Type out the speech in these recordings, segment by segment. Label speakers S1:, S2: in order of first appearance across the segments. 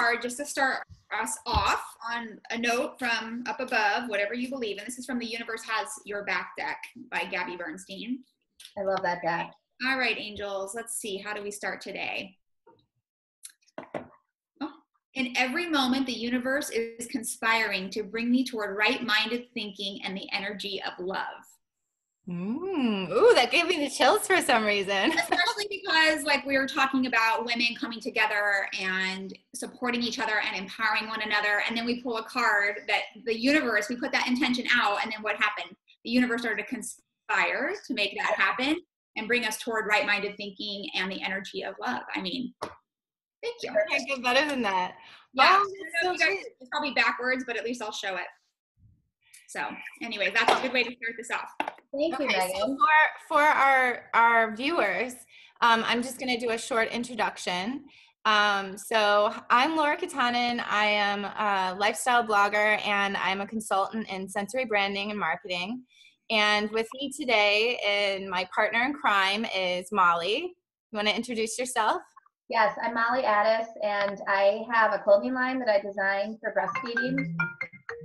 S1: card just to start us off on a note from up above, whatever you believe. And this is from The Universe Has Your Back deck by Gabby Bernstein.
S2: I love that deck.
S1: All right, angels, let's see. How do we start today? Oh. In every moment, the universe is conspiring to bring me toward right-minded thinking and the energy of love.
S3: Ooh, that gave me the chills for some reason.
S1: Especially because like we were talking about women coming together and supporting each other and empowering one another. And then we pull a card that the universe, we put that intention out. And then what happened? The universe started to conspire to make that happen and bring us toward right-minded thinking and the energy of love. I mean, thank you.
S3: I can't get better than that.
S1: Yeah,
S3: so
S1: you guys, it's probably backwards, but at least I'll show it. So anyway, that's a good way to start this off.
S2: Thank you, Megan.
S3: So for our viewers, I'm just going to do a short introduction. So I'm Laura Kyttanen. I am a lifestyle blogger and I'm a consultant in sensory branding and marketing. And with me today, and my partner in crime is Molly. You want to introduce yourself?
S2: Yes, I'm Molly Ades, and I have a clothing line that I designed for breastfeeding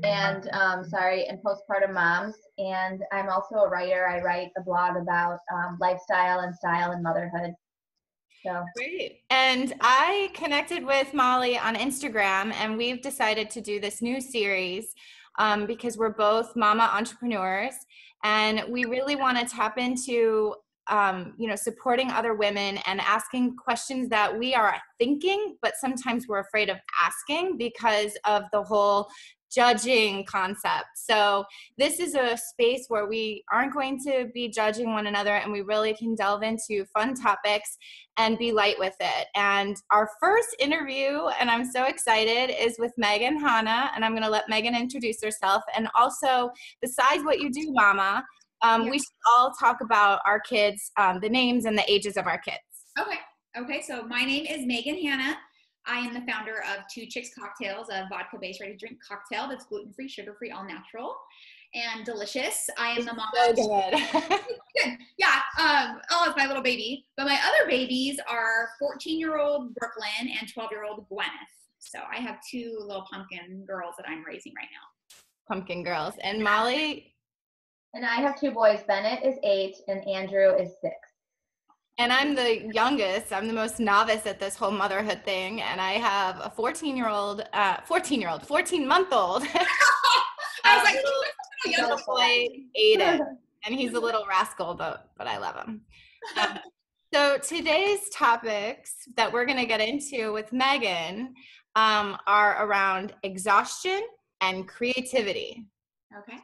S2: and postpartum moms. And I'm also a writer. I write a blog about lifestyle and style and motherhood. So
S3: great. And I connected with Molly on Instagram, and we've decided to do this new series because we're both mama entrepreneurs, and we really want to tap into supporting other women and asking questions that we are thinking, but sometimes we're afraid of asking because of the whole judging concept. So this is a space where we aren't going to be judging one another, and we really can delve into fun topics and be light with it. And our first interview, and I'm so excited, is with Meghan Hanna, and I'm going to let Meghan introduce herself. And also, besides what you do, Mama, we should all talk about our kids, the names and the ages of our kids.
S1: Okay. So my name is Meghan Hanna. I am the founder of Two Chicks Coctails, a vodka-based ready-to-drink cocktail that's gluten-free, sugar-free, all natural, and delicious. I am the mom.
S3: So good.
S1: Good. Yeah. It's my little baby. But my other babies are 14-year-old Brooklyn and 12-year-old Gwyneth. So I have two little pumpkin girls that I'm raising right now.
S3: Pumpkin girls. And Molly?
S2: And I have two boys. Bennett is 8 and Andrew is 6.
S3: And I'm the youngest. I'm the most novice at this whole motherhood thing. And I have a 14-month-old. I was like, young boy, Ades. And he's a little rascal, but I love him. So today's topics that we're going to get into with Meghan are around exhaustion and creativity.
S1: Okay.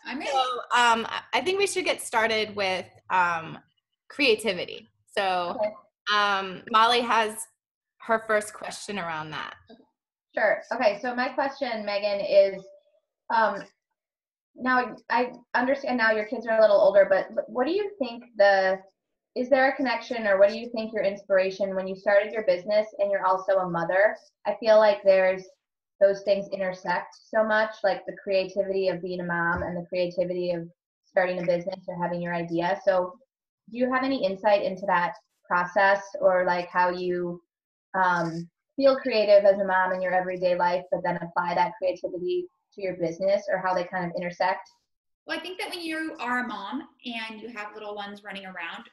S3: I'm in. So I think we should get started with creativity. So Molly has her first question around that.
S2: Sure. Okay. So my question, Megan, is now I understand now your kids are a little older, but what do you think is there a connection, or what do you think your inspiration when you started your business and you're also a mother? I feel like those things intersect so much, like the creativity of being a mom and the creativity of starting a business or having your idea. So do you have any insight into that process, or like how you feel creative as a mom in your everyday life, but then apply that creativity to your business, or how they kind of intersect?
S1: Well, I think that when you are a mom and you have little ones running around,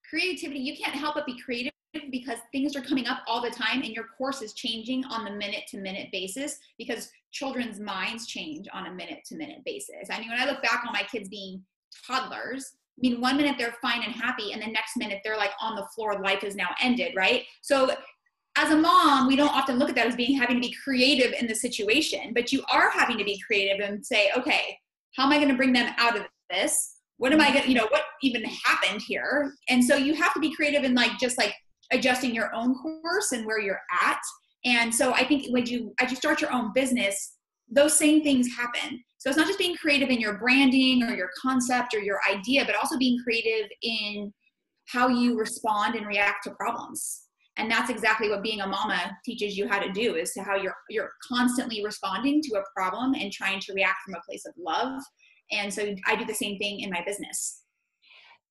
S1: creativity, you can't help but be creative because things are coming up all the time and your course is changing on the minute-to-minute basis because children's minds change on a minute-to-minute basis. I mean, when I look back on my kids being toddlers, I mean, one minute they're fine and happy, and the next minute they're like on the floor, life is now ended, right? So as a mom, we don't often look at that as having to be creative in the situation, but you are having to be creative and say, okay, how am I going to bring them out of this? What am I going to, what even happened here? And so you have to be creative in just adjusting your own course and where you're at. And so I think as you start your own business, those same things happen. So it's not just being creative in your branding or your concept or your idea, but also being creative in how you respond and react to problems. And that's exactly what being a mama teaches you how to do, is to how you're constantly responding to a problem and trying to react from a place of love. And so I do the same thing in my business.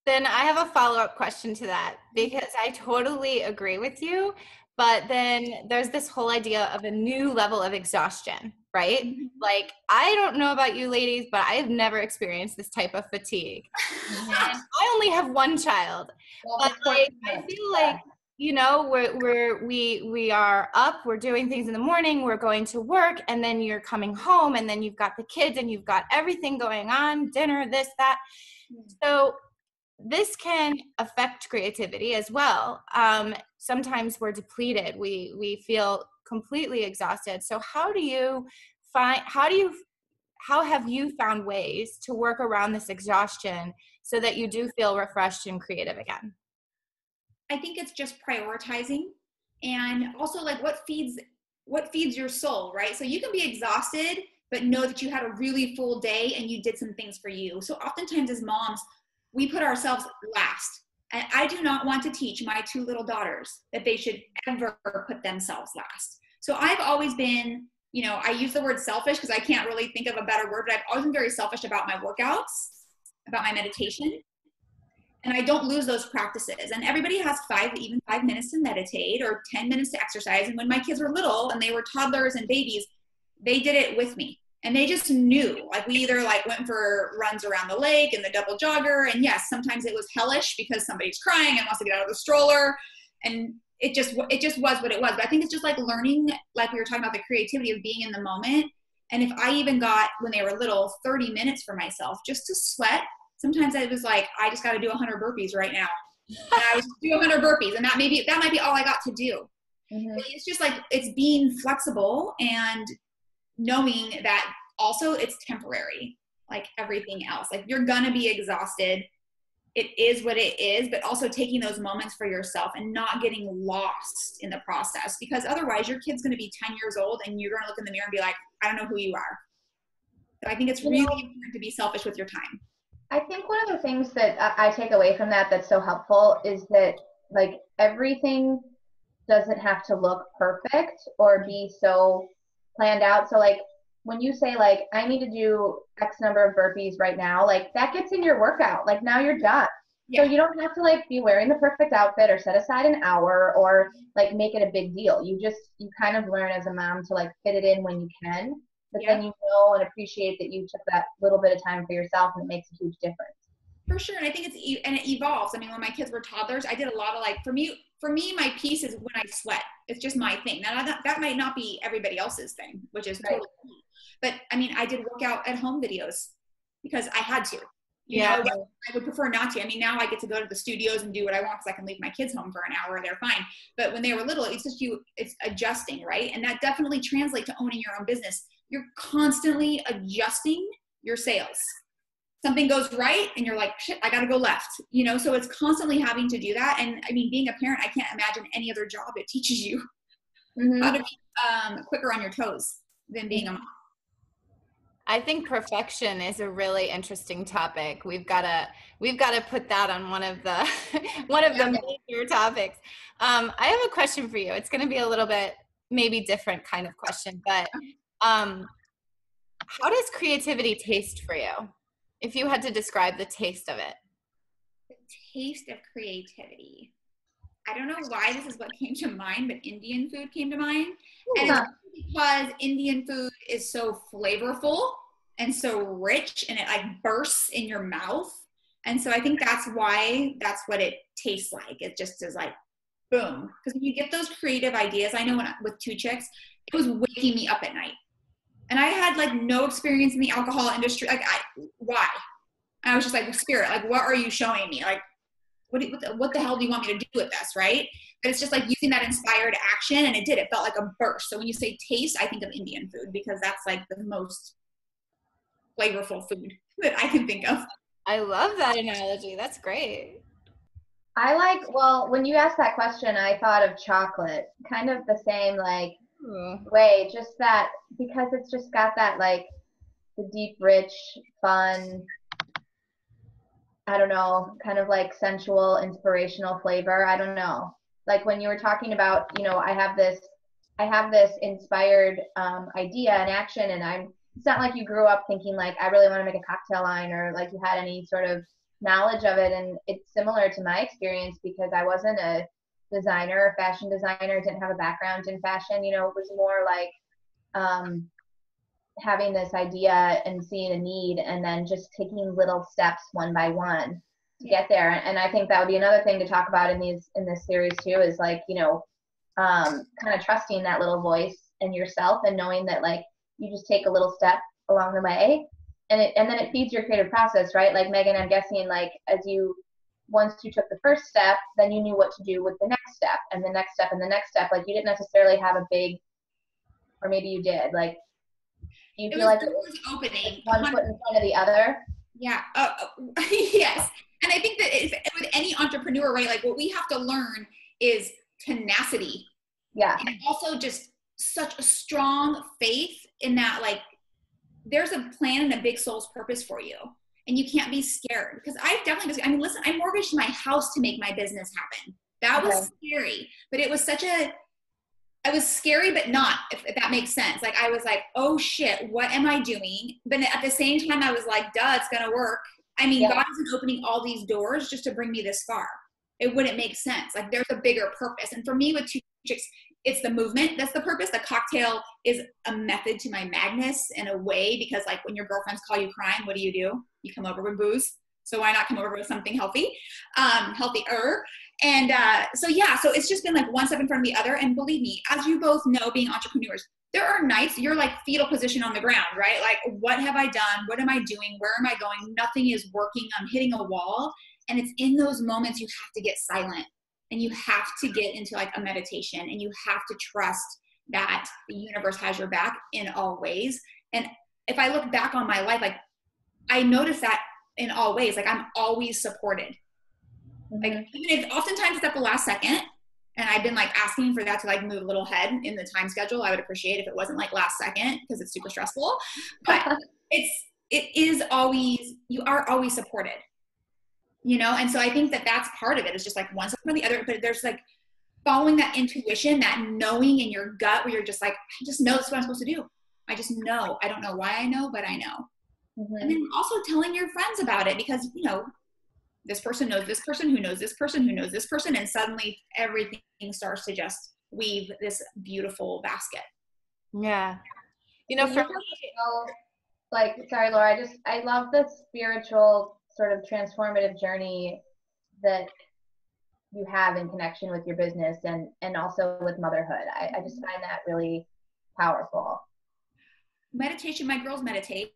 S3: Then I have a follow-up question to that, because I totally agree with you. But then there's this whole idea of a new level of exhaustion, right? Like, I don't know about you ladies, but I've never experienced this type of fatigue. And I only have one child.
S2: Well,
S3: But
S2: of course
S3: like,
S2: you
S3: I
S2: don't.
S3: feel like, you know, we are up, we're doing things in the morning, we're going to work, and then you're coming home, and then you've got the kids, and you've got everything going on, dinner, this, that. So this can affect creativity as well. Sometimes we're depleted. We feel completely exhausted. So how have you found ways to work around this exhaustion so that you do feel refreshed and creative again?
S1: I think it's just prioritizing, and also like what feeds your soul, right? So you can be exhausted, but know that you had a really full day and you did some things for you. So oftentimes as moms, we put ourselves last. And I do not want to teach my two little daughters that they should ever put themselves last. So I've always been, you know, I use the word selfish because I can't really think of a better word, but I've always been very selfish about my workouts, about my meditation. And I don't lose those practices. And everybody has even 5 minutes to meditate or 10 minutes to exercise. And when my kids were little and they were toddlers and babies, they did it with me. And they just knew, like, we either like went for runs around the lake and the double jogger. And yes, sometimes it was hellish because somebody's crying and wants to get out of the stroller. And it just was what it was. But I think it's just like learning, like we were talking about, the creativity of being in the moment. And if I even got, when they were little, 30 minutes for myself just to sweat, sometimes I was like, I just got to do 100 burpees right now. And I was do 100 burpees. And that might be all I got to do. Mm-hmm. It's just like, it's being flexible and knowing that also it's temporary, like everything else. Like, you're going to be exhausted. It is what it is, but also taking those moments for yourself and not getting lost in the process, because otherwise your kid's going to be 10 years old and you're going to look in the mirror and be like, I don't know who you are. So I think it's really important to be selfish with your time.
S2: I think one of the things that I take away from that that's so helpful is that, like, everything doesn't have to look perfect or be so planned out. So, like, when you say, like, I need to do X number of burpees right now, like, that gets in your workout. Like, now you're done. Yeah. So you don't have to, like, be wearing the perfect outfit or set aside an hour or, like, make it a big deal. You kind of learn as a mom to, like, fit it in when you can. But then you know and appreciate that you took that little bit of time for yourself, and it makes a huge difference.
S1: For sure. And I think it evolves. I mean, when my kids were toddlers, I did a lot of, like, for me, my piece is when I sweat. It's just my thing. Now that might not be everybody else's thing, which is totally cool. But I mean, I did workout at home videos because I had to. You know, I would prefer not to. I mean, now I get to go to the studios and do what I want because I can leave my kids home for an hour. They're fine. But when they were little, it's adjusting, right? And that definitely translates to owning your own business. You're constantly adjusting your sales. Something goes right and you're like, shit, I got to go left, you know? So it's constantly having to do that. And I mean, being a parent, I can't imagine any other job that teaches you how to be quicker on your toes than being a mom.
S3: I think perfection is a really interesting topic. We've got to put that on one of the major topics. I have a question for you. It's going to be a little bit maybe different kind of question, but how does creativity taste for you? If you had to describe the taste of it.
S1: The taste of creativity. I don't know why this is what came to mind, but Indian food came to mind. And it's because Indian food is so flavorful and so rich, and it like bursts in your mouth. And so I think that's what it tastes like. It just is like, boom. Because when you get those creative ideas, I know with Two Chicks, it was waking me up at night. And I had like no experience in the alcohol industry. Like, why? And I was just like, Spirit, like, what are you showing me? Like, what the hell do you want me to do with this, right? But it's just like using that inspired action, and it felt like a burst. So when you say taste, I think of Indian food because that's like the most flavorful food that I can think of.
S3: I love that analogy. That's great.
S2: When you asked that question, I thought of chocolate, kind of the same, like, way, just that, because it's just got that, like, the deep, rich, fun, I don't know, kind of like sensual, inspirational flavor. I don't know. Like when you were talking about, you know, I have this inspired idea and action, and it's not like you grew up thinking like, I really want to make a cocktail line, or like you had any sort of knowledge of it. And it's similar to my experience because I wasn't a designer, a fashion designer, didn't have a background in fashion. You know, it was more like having this idea and seeing a need and then just taking little steps one by one to get there. And I think that would be another thing to talk about in this series too, is like, you know, kind of trusting that little voice in yourself and knowing that like you just take a little step along the way, and then it feeds your creative process, right? Like Meghan, I'm guessing like once you took the first step, then you knew what to do with the next step and the next step and the next step. Like you didn't necessarily have a big, or maybe you did, like, do you feel like it was
S1: opening
S2: one foot in front of the other?
S1: Yeah. Yes. And I think that with any entrepreneur, right, like what we have to learn is tenacity.
S2: Yeah.
S1: And also just such a strong faith in that, like, there's a plan and a big soul's purpose for you. And you can't be scared. Because I've definitely, I mean, listen, I mortgaged my house to make my business happen. That was scary. But it was I was scary, but not, if that makes sense. Like, I was like, oh shit, what am I doing? But at the same time, I was like, duh, it's going to work. I mean, God isn't opening all these doors just to bring me this far. It wouldn't make sense. Like, there's a bigger purpose. And for me with Two Chicks, it's the movement. That's the purpose. The cocktail is a method to my madness in a way, because like when your girlfriends call you crying, what do? You come over with booze. So why not come over with something healthy, healthier? And so it's just been like one step in front of the other. And believe me, as you both know, being entrepreneurs, there are nights you're like fetal position on the ground, right? Like, what have I done? What am I doing? Where am I going? Nothing is working. I'm hitting a wall. And it's in those moments you have to get silent, and you have to get into like a meditation, and you have to trust that the universe has your back in all ways. And if I look back on my life, like I noticed that in all ways, like I'm always supported. Like, even if oftentimes it's at the last second, and I've been like asking for that to like move a little ahead in the time schedule. I would appreciate if it wasn't like last second, because it's super stressful, but it is always, you are always supported, you know? And so I think that that's part of it. It's just like one step from the other, but there's like following that intuition, that knowing in your gut where you're just like, I just know this is what I'm supposed to do. I just know. I don't know why I know, but I know. And then also telling your friends about it, because, you know, this person knows this person who knows this person who knows this person, and suddenly everything starts to just weave this beautiful basket.
S3: Yeah. You know, for me,
S2: like, sorry, Laura, I love the spiritual sort of transformative journey that you have in connection with your business and also with motherhood. I just find that really powerful.
S1: Meditation, my girls meditate.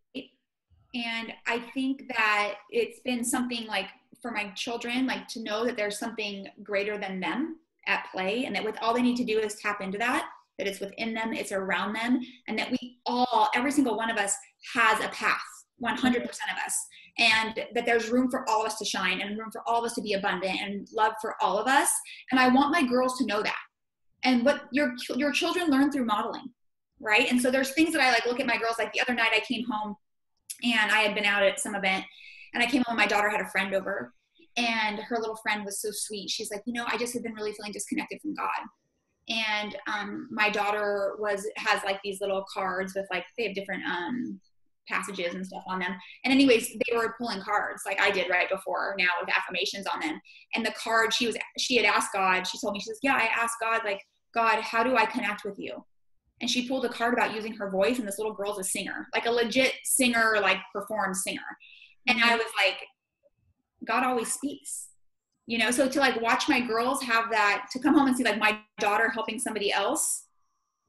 S1: And I think that it's been something like for my children, like to know that there's something greater than them at play, and that with all they need to do is tap into that it's within them, it's around them, and that we all, every single one of us has a path, 100% of us, and that there's room for all of us to shine and room for all of us to be abundant and love for all of us. And I want my girls to know that. And what your children learn through modeling, right? And so there's things that I like look at my girls, like the other night I came home and I had been out at some event, and I came home and my daughter had a friend over, and her little friend was so sweet. She's like, you know, I just have been really feeling disconnected from God. And my daughter has like these little cards with like, they have different passages and stuff on them. And anyways, they were pulling cards like I did right before now with affirmations on them. And the card she had asked God, she told me, she says, yeah, I asked God, like, God, how do I connect with you? And she pulled a card about using her voice, and this little girl's a singer, like a legit singer, like performed singer. And I was like, God always speaks, you know? So to like watch my girls have that, to come home and see like my daughter helping somebody else,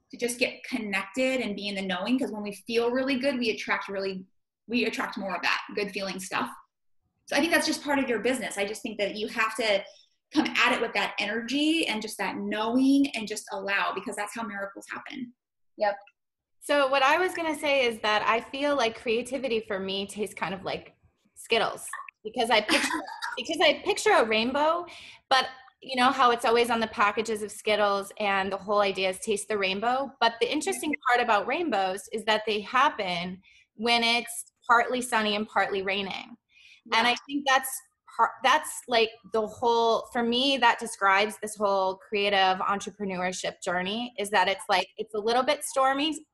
S1: to just get connected and be in the knowing. Because when we feel really good, we attract more of that good feeling stuff. So I think that's just part of your business. I just think that you have to come at it with that energy and just that knowing, and just allow, because that's how miracles happen.
S2: Yep.
S3: So what I was going to say is that I feel like creativity for me tastes kind of like Skittles, because I picture a rainbow, but you know how it's always on the packages of Skittles, and the whole idea is taste the rainbow. But the interesting part about rainbows is that they happen when it's partly sunny and partly raining. Yeah. And I think that's like the whole, for me, that describes this whole creative entrepreneurship journey, is that it's like, it's a little bit stormy,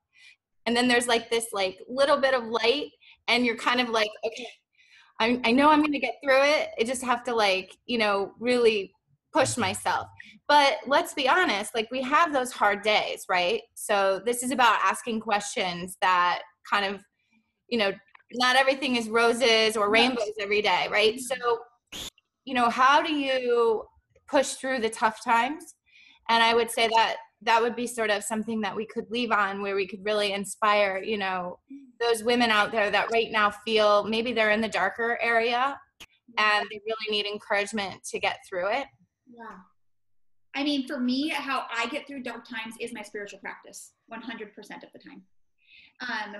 S3: and then there's like this like little bit of light, and you're kind of like, okay, I know I'm going to get through it. I just have to like, you know, really push myself. But let's be honest, like we have those hard days, right? So this is about asking questions that kind of, not everything is roses or rainbows every day, right? So, how do you push through the tough times? And I would say that would be sort of something that we could leave on, where we could really inspire, those women out there that right now feel maybe they're in the darker area and they really need encouragement to get through it.
S1: Yeah. I mean, for me, how I get through dark times is my spiritual practice 100% of the time.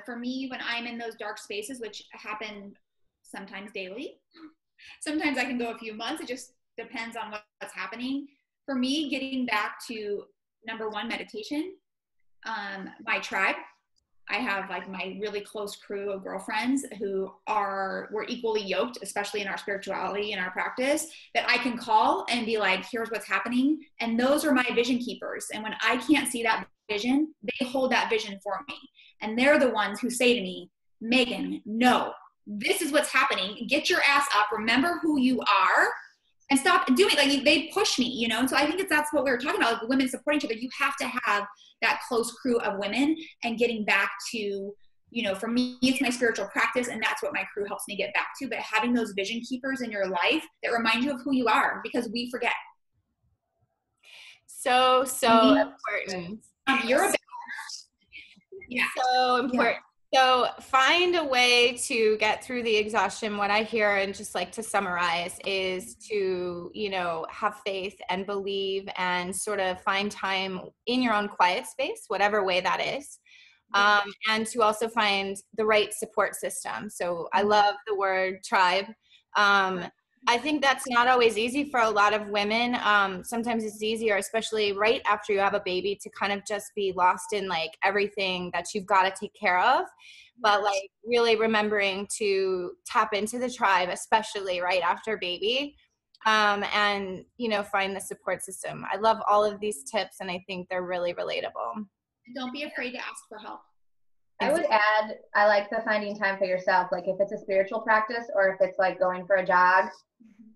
S1: For me, when I'm in those dark spaces, which happen sometimes daily, sometimes I can go a few months. It just depends on what's happening. For me, getting back to number one, meditation, my tribe. I have like my really close crew of girlfriends who we're equally yoked, especially in our spirituality and our practice, that I can call and be like, here's what's happening. And those are my vision keepers. And when I can't see that vision, they hold that vision for me. And they're the ones who say to me, Meghan, no, this is what's happening. Get your ass up. Remember who you are. And stop doing, like, they push me, So I think that's what we were talking about, like women supporting each other. You have to have that close crew of women, and getting back to, for me, it's my spiritual practice, and that's what my crew helps me get back to. But having those vision keepers in your life that remind you of who you are, because we forget.
S3: So important.
S1: You're a yeah.
S3: So important. Yeah. So find a way to get through the exhaustion. What I hear, and just like to summarize, is to, have faith and believe and sort of find time in your own quiet space, whatever way that is. And to also find the right support system. So I love the word tribe. I think that's not always easy for a lot of women. Sometimes it's easier, especially right after you have a baby, to kind of just be lost in like everything that you've got to take care of. But like really remembering to tap into the tribe, especially right after baby, and, find the support system. I love all of these tips, and I think they're really relatable.
S1: Don't be afraid to ask for help.
S2: I would add, I like the finding time for yourself. Like if it's a spiritual practice, or if it's like going for a jog,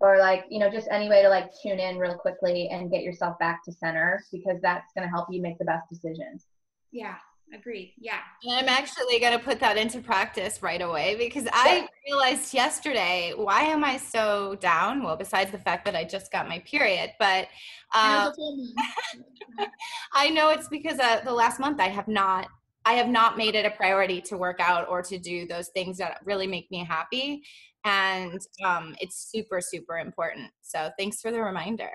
S2: or like, just any way to like tune in real quickly and get yourself back to center, because that's going to help you make the best decisions.
S1: Yeah, agreed. Yeah.
S3: And I'm actually going to put that into practice right away, because I realized yesterday, why am I so down? Well, besides the fact that I just got my period, but I know it's because the last month I have not made it a priority to work out or to do those things that really make me happy. And it's super, super important. So thanks for the reminder.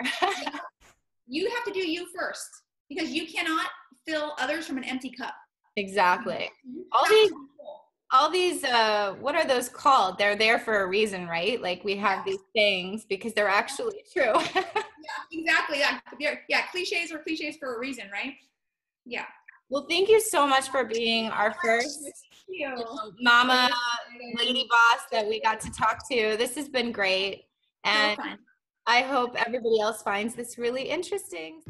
S1: You have to do you first, because you cannot fill others from an empty cup.
S3: Exactly. All these, what are those called? They're there for a reason, right? Like we have these things because they're actually true.
S1: Yeah, exactly. Yeah. Cliches are cliches for a reason, right? Yeah.
S3: Well, thank you so much for being our first mama lady boss that we got to talk to. This has been great. And so I hope everybody else finds this really interesting.